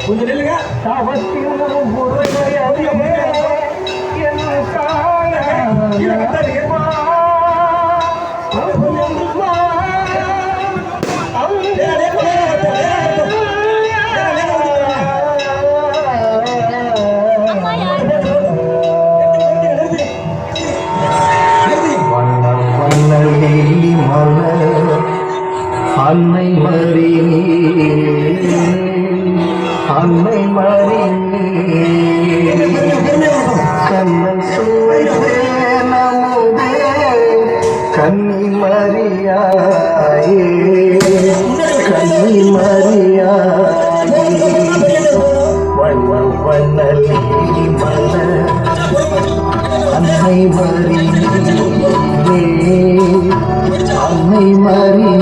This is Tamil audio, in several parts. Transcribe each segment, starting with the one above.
கொஞ்சம் நில்லுங்க. அன்னை மறி அன்னை மறி கண்ணன் சுவைத்தே நமுதே கன்னி மரியாயே கன்னி மரியாயே வண்ணம் வண்ணலி மலர் அன்னை மறி அன்னை மறி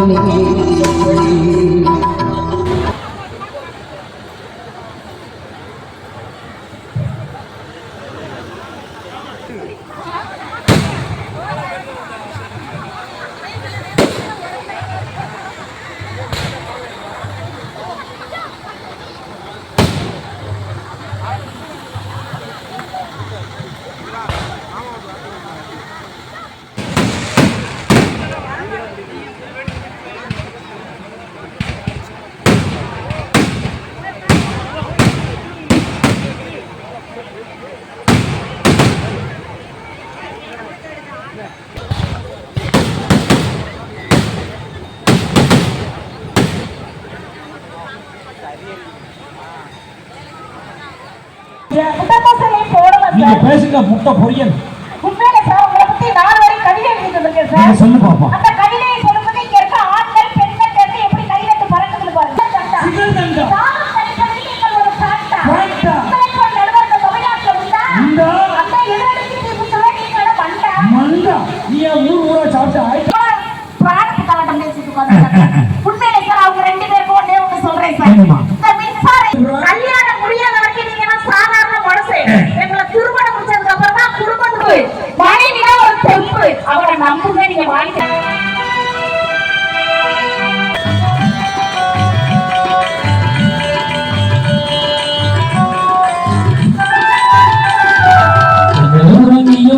பேசுங்க. முட்டை பொரியல் உண்மையில சார் உங்களை பத்தி 4 வரை கவிதை எழுதிருக்கேன் சார். சொல்லு பாப்பா. அந்த கவிதையை சொல்லும்போது இங்க இருக்க ஆண்கள் பெண்கள் சேர்ந்து எப்படி கையிலிருந்து பறக்குது பாருங்க. சாகும் தனிப்பதி எங்கள் ஒரு சாட்டா. உங்களை நடுவர்கள் தமிழ்நாட்டில் உண்டா? அந்த எழுதுறதுக்கு சொல்ல மண்டா மண்டா நீ ஊர் சாப்பிட்டா பிராணத்து கலட்டம் பேசிட்டு உண்மையில சார் அவங்க 2 பேருக்கும் ஒண்ணே ஒண்ணு சொல்றேன் சார். இந்த மின்சாரம் கல்யாணம் முடியாத வரைக்கும் நீங்க சாதாரண மனசு எங்களை திருமணம் முடிச்சதுக்கு அப்புறம் தான் குடும்பத்துக்கு மனைவினா ஒரு தெம்பு அவரை நம்புங்க. நீங்க வாழ்க்கை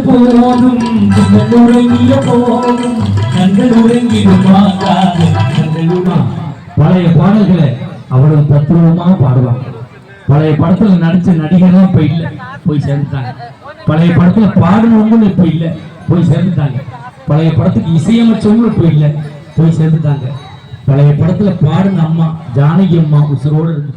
போதும் உறங்கிய போதும் கண்கள் உறங்கிடுமா பழைய பாடல்களை அவ்வளவு தத்துவமா பாடுவாங்க. பழைய படத்துல நடிச்ச நடிகர்கள் இப்ப இல்ல, போய் சேர்ந்துட்டாங்க. பழைய படத்துல பாடுனவங்களும் இப்ப இல்ல, போய் சேர்ந்துட்டாங்க. பழைய படத்துக்கு இசையமைச்சவங்களும் இப்ப இல்ல, போய் சேர்ந்துட்டாங்க. பழைய படத்துல பாடுன அம்மா ஜானகி அம்மா உசுரோடு இருக்கு.